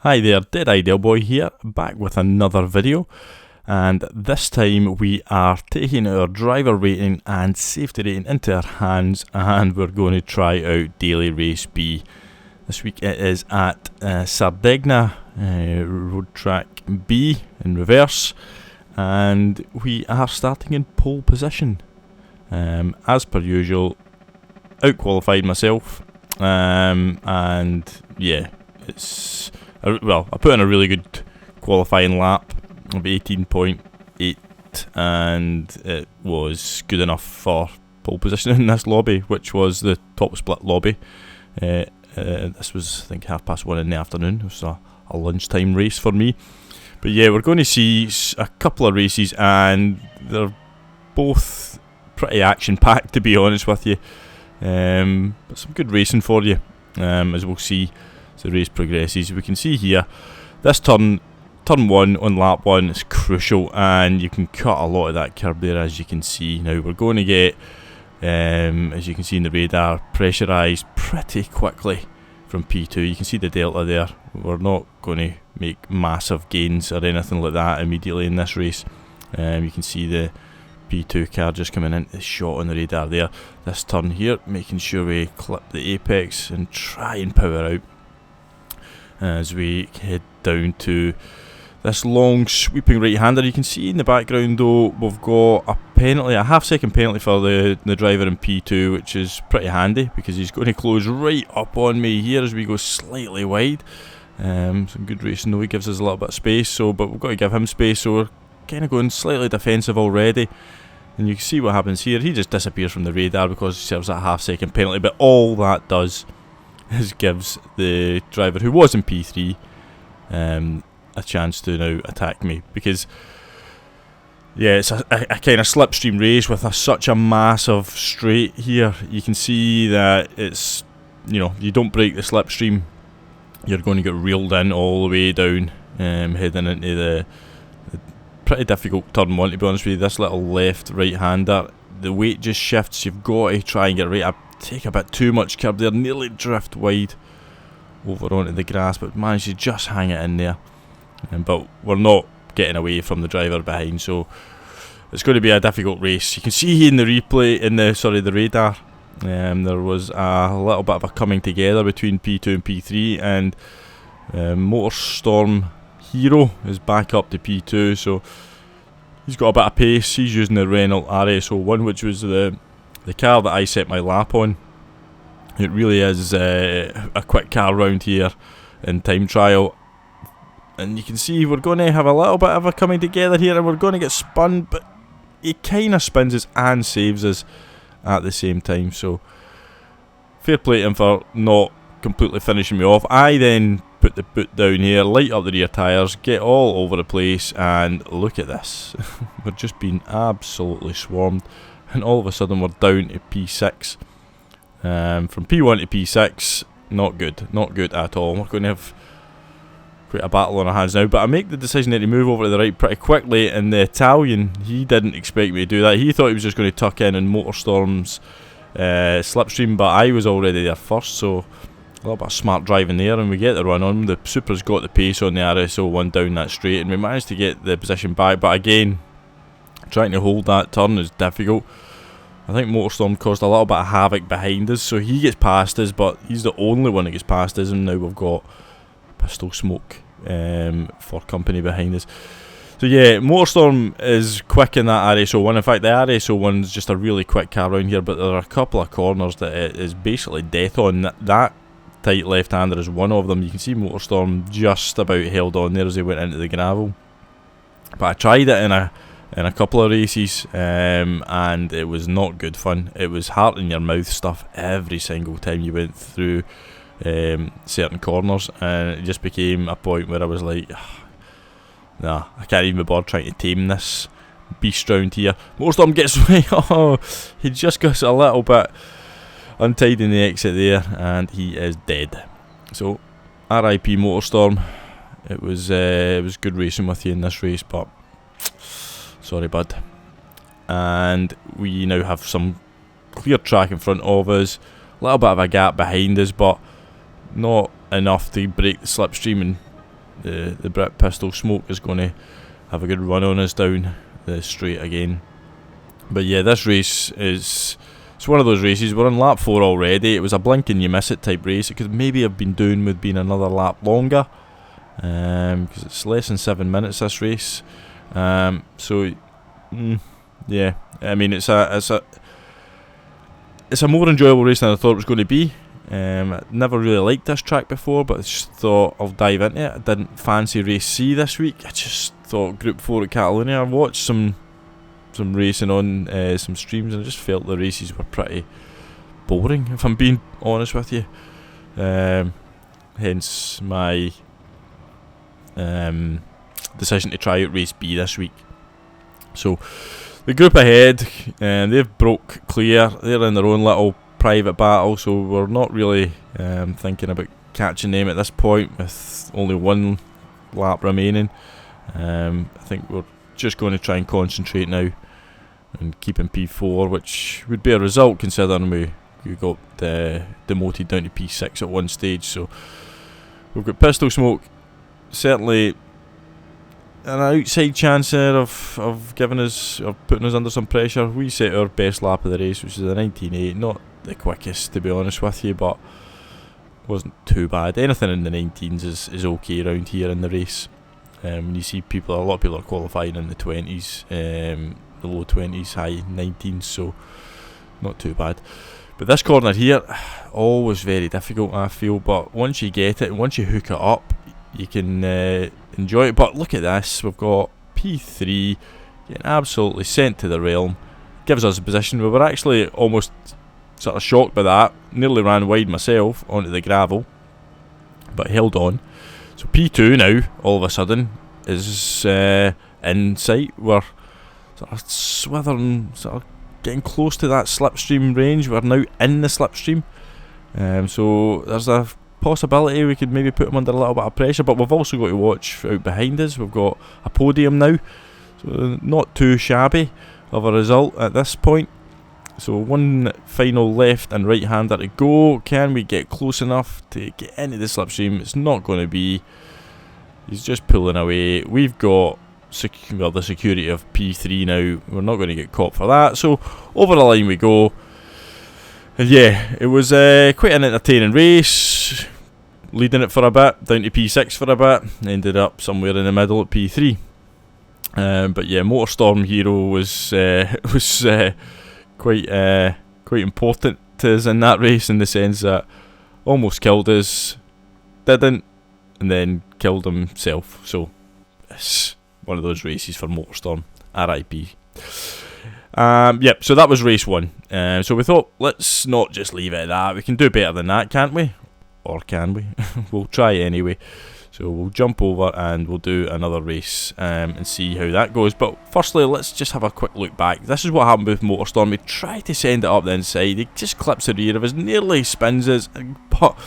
Hi there, Dead Ideal Boy here, back with another video, and this time we are taking our driver rating and safety rating into our hands, and we're going to try out Daily Race B. This week it is at Sardegna Road Track B in reverse, and we are starting in pole position. As per usual, out-qualified myself, and yeah, well, I put in a really good qualifying lap of 18.8, and it was good enough for pole position in this lobby, which was the top split lobby. This was, I think, 1:30 in the afternoon. It was a lunchtime race for me. But yeah, we're going to see a couple of races, and they're both pretty action-packed, to be honest with you. But some good racing for you, as we'll see as the race progresses. We can see here, this turn 1 on lap 1 is crucial, and you can cut a lot of that curb there, as you can see. Now we're going to get, as you can see in the radar, pressurised pretty quickly from P2. You can see the delta there. We're not going to make massive gains or anything like that immediately in this race. You can see the P2 car just coming into the shot on the radar there. This turn here, making sure we clip the apex and try and power out as we head down to this long sweeping right-hander. You can see in the background though, we've got a penalty, a half-second penalty for the driver in P2, which is pretty handy because he's going to close right up on me here as we go slightly wide. Some good racing though, he gives us a little bit of space, but we've got to give him space, so we're kind of going slightly defensive already. And you can see what happens here. He just disappears from the radar because he serves that half-second penalty, but all that does is gives the driver who was in P3 a chance to now attack me, because yeah, it's a kind of slipstream race with such a massive straight here. You can see that it's, you don't break the slipstream, you're going to get reeled in all the way down, heading into the pretty difficult turn 1, to be honest with you. This little left right-hander, the weight just shifts. You've got to try and get right. I take a bit too much curb there, nearly drift wide over onto the grass, but managed to just hang it in there. But we're not getting away from the driver behind, so it's going to be a difficult race. You can see in the replay, the radar, there was a little bit of a coming together between P2 and P3, and Motorstorm Hero is back up to P2, so he's got a bit of pace. He's using the Renault RS01, which was the car that I set my lap on. It really is a quick car round here in time trial, and you can see we're going to have a little bit of a coming together here, and we're going to get spun, but he kind of spins us and saves us at the same time, so fair play to him for not completely finishing me off. I then put the boot down here, light up the rear tyres, get all over the place, and look at this. We're just being absolutely swarmed, and all of a sudden we're down to P6. From P1 to P6, not good at all. We're going to have quite a battle on our hands now, but I make the decision to move over to the right pretty quickly, and the Italian, he didn't expect me to do that. He thought he was just going to tuck in Motorstorm's slipstream, but I was already there first, so a little bit of smart driving there, and we get the run on. The Supra's got the pace on the RS01 down that straight, and we managed to get the position back, but again, trying to hold that turn is difficult. I think Motorstorm caused a little bit of havoc behind us, so he gets past us, but he's the only one that gets past us, and now we've got Pistol Smoke for company behind us. So yeah, Motorstorm is quick in that RS01. In fact, the RS01 is just a really quick car around here, but there are a couple of corners that it is basically death on. That tight left-hander is one of them. You can see Motorstorm just about held on there as he went into the gravel. But I tried it in a couple of races, and it was not good fun. It was heart in your mouth stuff every single time you went through certain corners, and it just became a point where I was like, nah, I can't even be bothered trying to tame this beast round here. Motorstorm gets away. Oh, he just got a little bit untied in the exit there, and he is dead. So RIP Motorstorm. It was good racing with you in this race, but sorry bud. And we now have some clear track in front of us, a little bit of a gap behind us, but not enough to break the slipstream and the Brit Pistol Smoke is going to have a good run on us down the straight again. But yeah, this race it's one of those races. We're on lap 4 already. It was a blink and you miss it type race. It could maybe have been doing with being another lap longer, because it's less than 7 minutes this race. Yeah, I mean it's a more enjoyable race than I thought it was going to be. I never really liked this track before, but I just thought I'll dive into it. I didn't fancy race C this week. I just thought Group 4 at Catalonia. I watched some racing on some streams, and I just felt the races were pretty boring, if I'm being honest with you. Hence my decision to try out race B this week. So the group ahead, they've broke clear. They're in their own little private battle, so we're not really thinking about catching them at this point with only one lap remaining. I think we're just going to try and concentrate now and keeping P4, which would be a result considering we got demoted down to P6 at one stage. So we've got Pistol Smoke, certainly an outside chance there of putting us under some pressure. We set our best lap of the race, which is a 19.8, not the quickest to be honest with you, but wasn't too bad. Anything in the 19s is okay around here in the race. When you see a lot of people are qualifying in the 20s, the low 20s, high 19s, so not too bad. But this corner here, always very difficult I feel, but once you get it, once you hook it up, you can enjoy it. But look at this, we've got P3 getting absolutely sent to the realm, gives us a position. We were actually almost sort of shocked by that, nearly ran wide myself onto the gravel, but held on. So P2 now, all of a sudden, is in sight. We're sort of swithering, sort of getting close to that slipstream range. We're now in the slipstream. So there's a possibility we could maybe put them under a little bit of pressure, but we've also got to watch out behind us. We've got a podium now, so not too shabby of a result at this point. So one final left and right hander to go. Can we get close enough to get into the slipstream? It's not going to be. He's just pulling away. We've got the security of P3 now. We're not going to get caught for that. So over the line we go. And yeah, it was quite an entertaining race. Leading it for a bit, down to P6 for a bit. Ended up somewhere in the middle at P3. But yeah, Motorstorm Hero was quite important to us in that race, in the sense that almost killed us, didn't, and then killed himself. So it's one of those races for Motorstorm. RIP. Yep, so that was race 1. So we thought, let's not just leave it at that. We can do better than that, can't we? Or can we? We'll try anyway. So we'll jump over and we'll do another race and see how that goes. But firstly, let's just have a quick look back. This is what happened with Motorstorm. We tried to send it up the inside. He just clips the rear of us, nearly spins us, but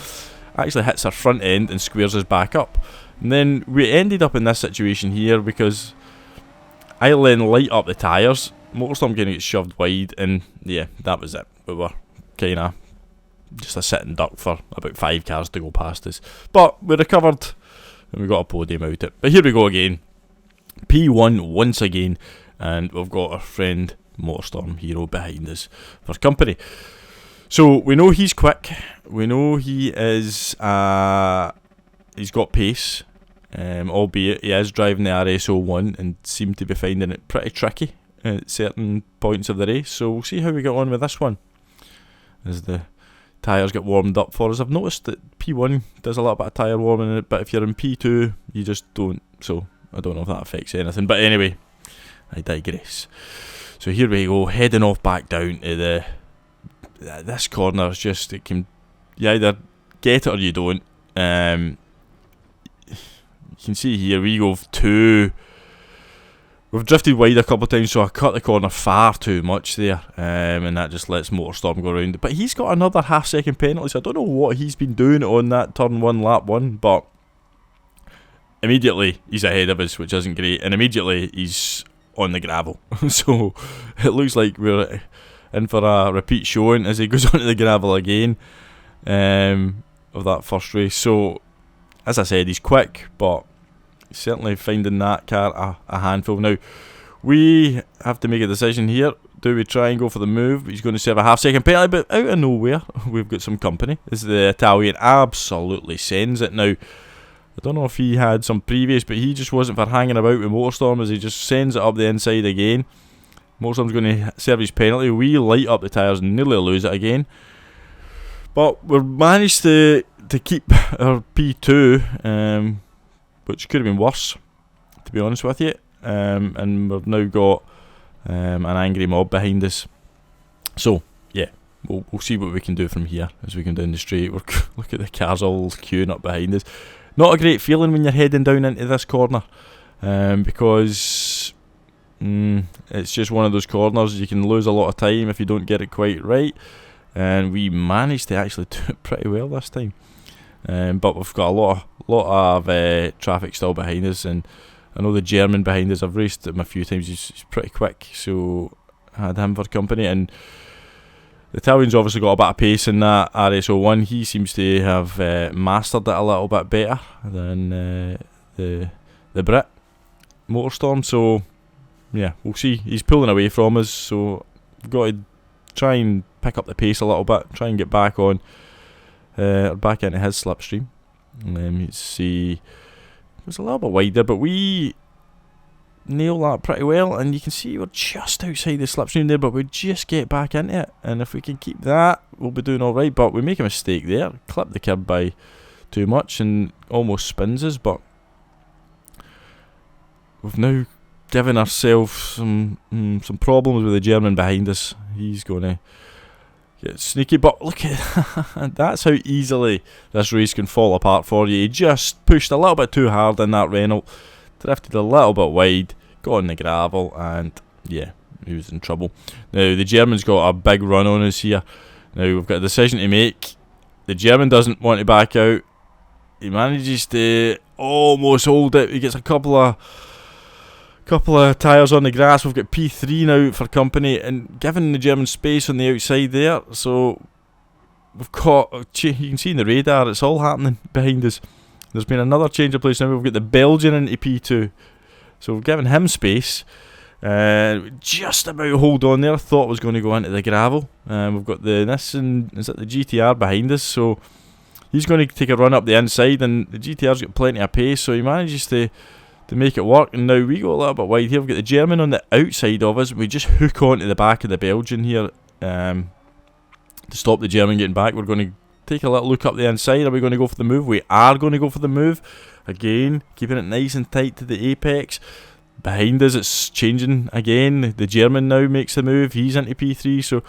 actually hits our front end and squares us back up. And then we ended up in this situation here because I then light up the tyres. Motorstorm getting it shoved wide, and yeah, that was it. We were kind of just a sitting duck for about 5 cars to go past us. But we recovered and we got a podium out it. But here we go again. P1 once again, and we've got our friend Motorstorm Hero behind us for company. So we know he's quick. We know he is. He's got pace, albeit he is driving the RS01 and seemed to be finding it pretty tricky at certain points of the race. So we'll see how we get on with this one as the tyres get warmed up for us. I've noticed that P1 does a little bit of tyre warming in it, but if you're in P2 you just don't, so I don't know if that affects anything. But anyway, I digress. So here we go, heading off back down to this corner. Is just, it can, you either get it or you don't. You can see here we go we've drifted wide a couple of times, so I cut the corner far too much there, and that just lets Motorstorm go around. But he's got another half-second penalty, so I don't know what he's been doing on that turn 1, lap 1, but immediately he's ahead of us, which isn't great, and immediately he's on the gravel. So it looks like we're in for a repeat showing as he goes onto the gravel again of that first race. So as I said, he's quick, but certainly finding that car a handful. Now, we have to make a decision here. Do we try and go for the move? He's going to serve a half-second penalty, but out of nowhere, we've got some company. This is the Italian, absolutely sends it. Now, I don't know if he had some previous, but he just wasn't for hanging about with Motorstorm, as he just sends it up the inside again. Motorstorm's going to serve his penalty. We light up the tyres and nearly lose it again. But we've managed to keep our P2, which could have been worse, to be honest with you. And we've now got an angry mob behind us. So, yeah, we'll see what we can do from here as we come down the straight. Look at the cars all queuing up behind us. Not a great feeling when you're heading down into this corner, because it's just one of those corners you can lose a lot of time if you don't get it quite right. And we managed to actually do it pretty well this time. But we've got a lot of traffic still behind us, and I know the German behind us, I've raced him a few times, he's pretty quick, so I had him for company. And the Italian's obviously got a bit of pace in that RS01. He seems to have mastered it a little bit better than the Brit Motorstorm. So yeah, we'll see. He's pulling away from us, so we've got to try and pick up the pace a little bit, try and get back on, back into his slipstream. Let's see, it was a little bit wider, but we nail that pretty well, and you can see we're just outside the slipstream there, but we just get back into it, and if we can keep that, we'll be doing alright. But we make a mistake there, clip the curb by too much and almost spins us, but we've now given ourselves some problems with the German behind us. He's going to get sneaky, but look at that's how easily this race can fall apart for you. He just pushed a little bit too hard in that Renault, drifted a little bit wide, got on the gravel, and yeah, he was in trouble. Now the German's got a big run on us here. Now we've got a decision to make. The German doesn't want to back out. He manages to almost hold it. He gets a couple of tyres on the grass. We've got P3 now for company, and given the German space on the outside there, so we've got, you can see in the radar, it's all happening behind us. There's been another change of place now. We've got the Belgian into P2, so we've given him space. Just about hold on there. Thought it was going to go into the gravel. We've got the Nissan, is it the GTR behind us, so he's going to take a run up the inside, and the GTR's got plenty of pace, so he manages to make it work. And now we go a little bit wide here. We've got the German on the outside of us. We just hook onto the back of the Belgian here to stop the German getting back. We're going to take a little look up the inside. Are we going to go for the move? We are going to go for the move. Again, keeping it nice and tight to the apex. Behind us, it's changing again. The German now makes the move. He's into P3. So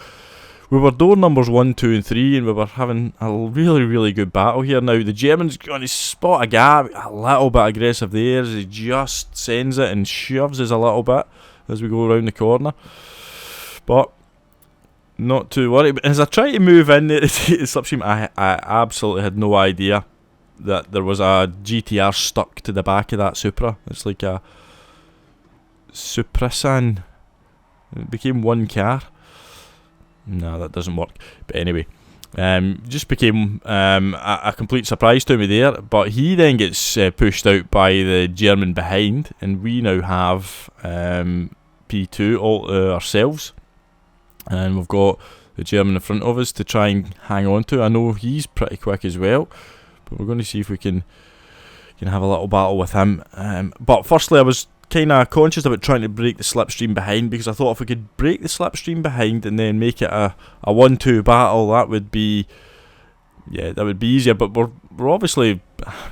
we were door numbers 1, 2 and 3, and we were having a really, really good battle here. Now the German's going to spot a gap, a little bit aggressive there, as he just sends it and shoves us a little bit as we go around the corner. But not too worried. But as I try to move in the slipstream, I absolutely had no idea that there was a GTR stuck to the back of that Supra. It's like a Suprasan. It became one car. No, that doesn't work. But anyway, just became a complete surprise to me there. But he then gets pushed out by the German behind, and we now have P2 all ourselves. And we've got the German in front of us to try and hang on to. I know he's pretty quick as well, but we're going to see if we can have a little battle with him. But firstly, I was kind of conscious about trying to break the slipstream behind, because I thought if we could break the slipstream behind and then make it a 1-2 battle, that would be easier. But we're obviously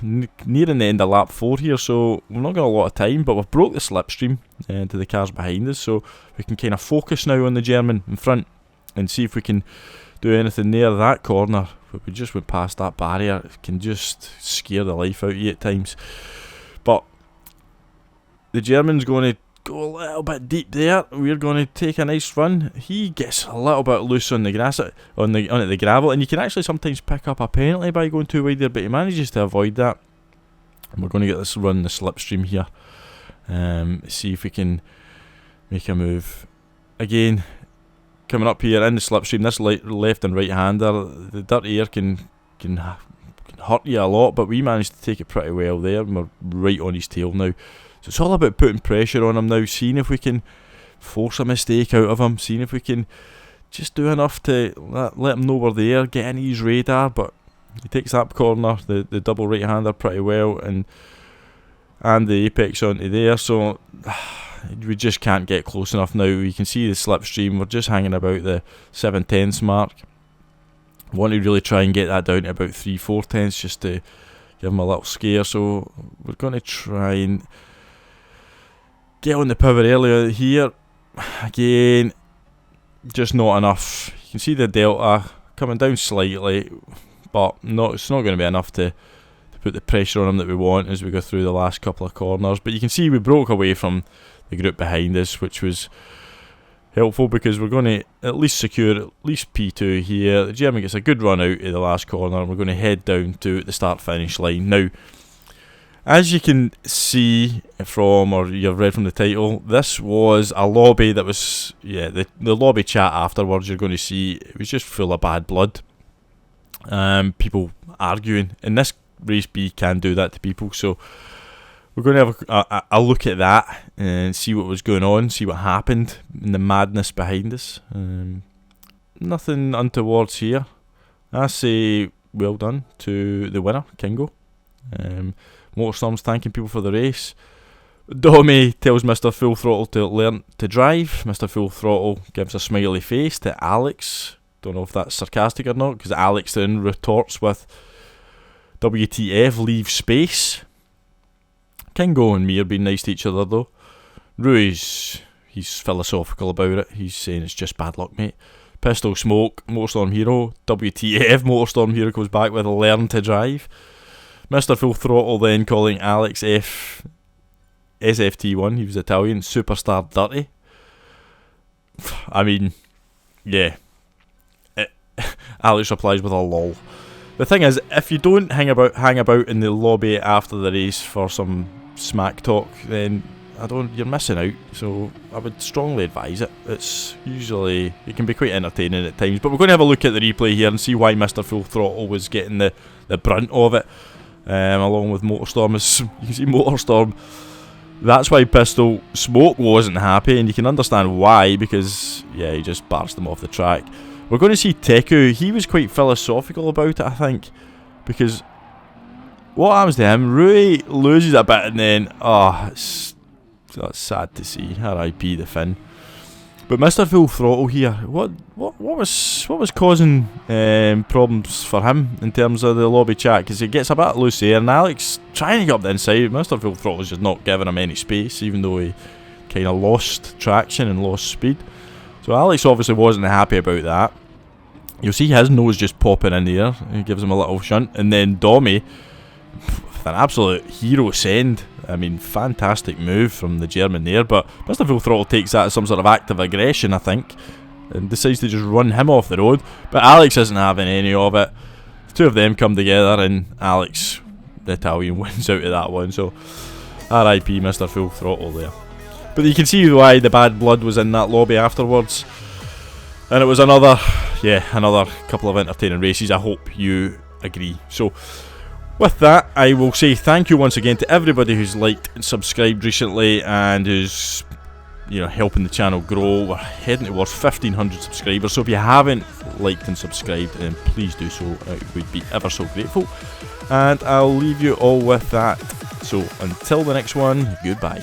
nearing the end of lap 4 here, so we've not got a lot of time, but we've broke the slipstream to the cars behind us, so we can kind of focus now on the German in front and see if we can do anything near that corner. But we just went past that barrier. It can just scare the life out of you at times. But the German's going to go a little bit deep there. We're going to take a nice run. He gets a little bit loose on the grass, on the gravel, and you can actually sometimes pick up a penalty by going too wide there, but he manages to avoid that. And we're going to get this run the slipstream here. See if we can make a move. Again, coming up here in the slipstream, this left and right hander, the dirty air can hurt you a lot, but we managed to take it pretty well there, and we're right on his tail now. So it's all about putting pressure on him now, seeing if we can force a mistake out of him, seeing if we can just do enough to let him know we're there, get in his radar. But he takes that corner, the double right-hander, pretty well, and the apex onto there, so we just can't get close enough now. You can see the slipstream, we're just hanging about the 7/10 mark. I want to really try and get that down to about 3/4 just to give him a little scare, so we're going to try and get on the power earlier here. Again, just not enough. You can see the delta coming down slightly, but it's not going to be enough to put the pressure on him that we want as we go through the last couple of corners. But you can see we broke away from the group behind us, which was helpful because we're going to at least secure at least P2 here. The German gets a good run out of the last corner, and we're going to head down to the start-finish line. Now, as you can see from, or you've read from the title, this was a lobby that was, the lobby chat afterwards, you're going to see, it was just full of bad blood. People arguing. In this race B can do that to people, so we're going to have a look at that and see what was going on, see what happened in the madness behind us. Nothing untowards here. I say well done to the winner, Kingo. Motorstorm's thanking people for the race. Domi tells Mr. Full Throttle to learn to drive. Mr. Full Throttle gives a smiley face to Alex. Don't know if that's sarcastic or not, because Alex then retorts with WTF, leave space. Kingo and me are being nice to each other though. Rui's, he's philosophical about it. He's saying it's just bad luck, mate. Pistol Smoke, Motorstorm Hero. WTF, Motorstorm Hero goes back with learn to drive. Mr. Full Throttle then calling Alex SFT1, he was Italian, superstar dirty. I mean, yeah. Alex replies with a lol. The thing is, if you don't hang about in the lobby after the race for some smack talk, then you're missing out. So I would strongly advise it. It can be quite entertaining at times. But we're going to have a look at the replay here and see why Mr. Full Throttle was getting the brunt of it. Along with Motorstorm, as you can see, Motorstorm. That's why Pistol Smoke wasn't happy, and you can understand why, because he just barged them off the track. We're going to see Teku. He was quite philosophical about it, I think, because what happens to him? Rui loses a bit, and then that's sad to see. R.I.P. the Finn. But Mr. Full Throttle here, what was causing problems for him in terms of the lobby chat? Because he gets a bit loose there, and Alex trying to get up the inside. Mr. Full Throttle's just not giving him any space, even though he kind of lost traction and lost speed. So Alex obviously wasn't happy about that. You'll see his nose just popping in the air. He gives him a little shunt, and then Domi, with an absolute hero send. I mean, fantastic move from the German there, but Mr. Full Throttle takes that as some sort of act of aggression, I think, and decides to just run him off the road. But Alex isn't having any of it. The two of them come together, and Alex, the Italian, wins out of that one. So, R.I.P. Mr. Full Throttle there. But you can see why the bad blood was in that lobby afterwards. And it was another couple of entertaining races. I hope you agree. So, with that, I will say thank you once again to everybody who's liked and subscribed recently and who's helping the channel grow. We're heading towards 1,500 subscribers, so if you haven't liked and subscribed, then please do so. I would be ever so grateful. And I'll leave you all with that. So until the next one, goodbye.